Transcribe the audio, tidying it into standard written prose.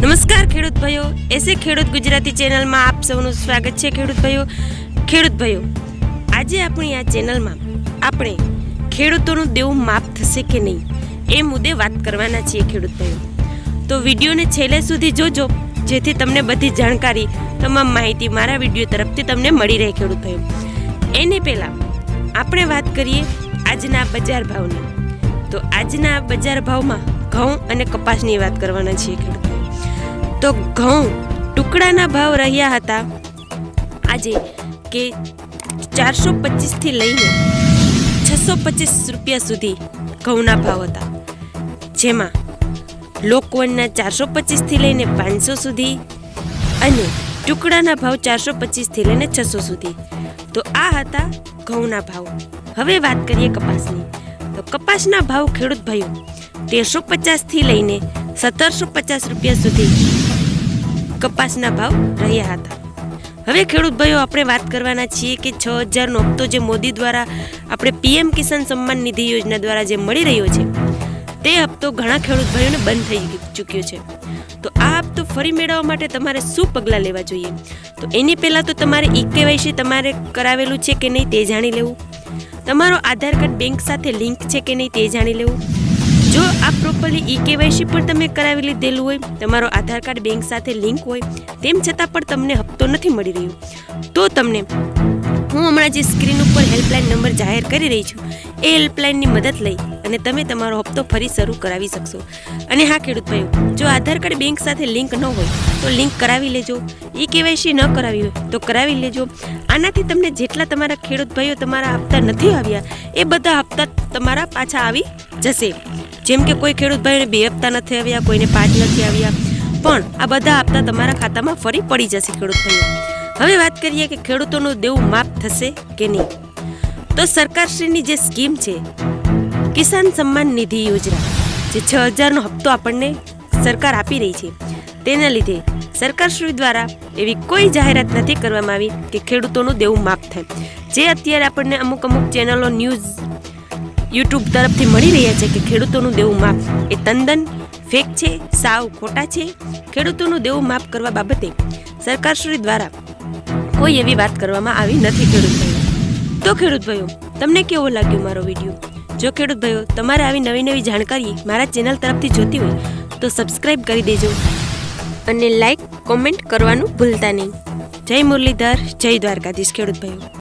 નમસ્કાર ખેડૂત ભાઈઓ, એસે ખેડૂત ગુજરાતી ચેનલમાં આપ સૌનું સ્વાગત છે. ખેડૂત ભાઈઓ, આજે આપણી આ ચેનલમાં આપણે ખેડૂતોનું દેવું માફ થશે કે નહીં એ મુદ્દે વાત કરવાના છીએ. ખેડૂત ભાઈઓ, તો વિડીયોને છેલ્લે સુધી જોજો, જેથી તમને બધી જાણકારી, તમામ માહિતી મારા વિડીયો તરફથી તમને મળી રહે. ખેડૂત ભાઈઓ, એને પહેલાં આપણે વાત કરીએ આજના બજાર ભાવની. તો આજના બજાર ભાવમાં ઘઉં અને કપાસની વાત કરવાના છીએ. ખેડૂત તો ઘઉં ટુકડાના ભાવ રહ્યા હતા આજે કે 425 થી લઈને 625 રૂપિયા સુધી ઘઉંના ભાવ હતા, જેમાં લોકવનના 425 થી લઈને 500 સુધી અને ટુકડાના ભાવ 425 થી લઈને 600 સુધી. તો આ હતા ઘઉંના ભાવ. હવે વાત કરીએ કપાસની. તો કપાસના ભાવ ખેડૂત ભાઈઓ 1350 થી લઈને 1750 રૂપિયા સુધી કપાસના ભાવ રહ્યા હતા. હવે ખેડૂત ભાઈઓ, આપણે વાત કરવાના છીએ કે 6000નો હપ્તો જે મોદી દ્વારા આપણે પીએમ કિસાન સન્માન નિધિ યોજના દ્વારા જે મળી રહ્યો છે, તે હપ્તો ઘણા ખેડૂત ભાઈઓને બંધ થઈ ચૂક્યો છે. તો આ હપ્તો ફરી મેળવવા માટે તમારે શું પગલાં લેવા જોઈએ? તો એની પહેલાં તો તમારે ઈ-કેવાયસી તમારે કરાવેલું છે કે નહીં તે જાણી લેવું. તમારો આધાર કાર્ડ બેંક સાથે લિંક છે કે નહીં તે જાણી લેવું. જો આ પ્રોપરલી ઈ-કેવાયસી પણ તમે કરાવી લીધેલું હોય, તમારો આધાર કાર્ડ બેંક સાથે લિંક હોય, તેમ છતાં પણ તમને હપ્તો નથી મળી રહ્યો, તો તમને હું હમણાં જે સ્ક્રીન ઉપર હેલ્પલાઇન નંબર જાહેર કરી રહી છું, એ હેલ્પલાઇનની મદદ લઈ અને તમે તમારો હપ્તો ફરી શરૂ કરાવી શકશો. અને હા ખેડૂત ભાઈઓ, જો આધાર કાર્ડ બેંક સાથે લિંક ન હોય તો લિંક કરાવી લેજો. ઈ-કેવાયસી ન કરાવી હોય તો કરાવી લેજો. આનાથી તમને જેટલા તમારા ખેડૂત ભાઈઓ તમારા હપ્તા નથી આવ્યા, એ બધા હપ્તા તમારા પાછા આવી જશે. જેમ કે કોઈ ખેડૂત ભાઈઓને 2 હપ્તા નથી આવ્યા, કોઈને 5 નથી આવ્યા, પણ આ બધા હપ્તા તમારા ખાતામાં ફરી પડી જશે. ખેડૂત ભાઈઓ, હવે વાત કરીએ કે ખેડૂતોનું દેવું માફ થશે કે નહીં. તો સરકારશ્રીની જે સ્કીમ છે કિસાન સન્માન નિધિ યોજના, જે 6000નો હપ્તો આપણને સરકાર આપી રહી છે, તેના લીધે સરકારશ્રી દ્વારા એવી કોઈ જાહેરાત નથી કરવામાં આવી કે ખેડૂતોનું દેવું માફ થાય. જે અત્યારે આપણને અમુક ચેનલો ન્યૂઝ યુટ્યુબ તરફથી મળી રહ્યા છે કે ખેડૂતોનું દેવું માફ, એ તદ્દન ફેક છે, સાવ ખોટા છે. ખેડૂતોનું દેવું માફ કરવા બાબતે સરકારશ્રી દ્વારા કોઈ એવી વાત કરવામાં આવી નથી. ખેડૂત ભાઈઓ, તો ખેડૂત ભાઈઓ, તમને કેવો લાગ્યો મારો વિડીયો? જો ખેડૂત ભાઈઓ તમારે આવી નવી જાણકારી મારા ચેનલ તરફથી જોતી હોય તો સબસ્ક્રાઈબ કરી દેજો અને લાઈક કોમેન્ટ કરવાનું ભૂલતા નહીં. જય મુરલીધર, જય દ્વારકાધીશ. ખેડૂત ભાઈઓ.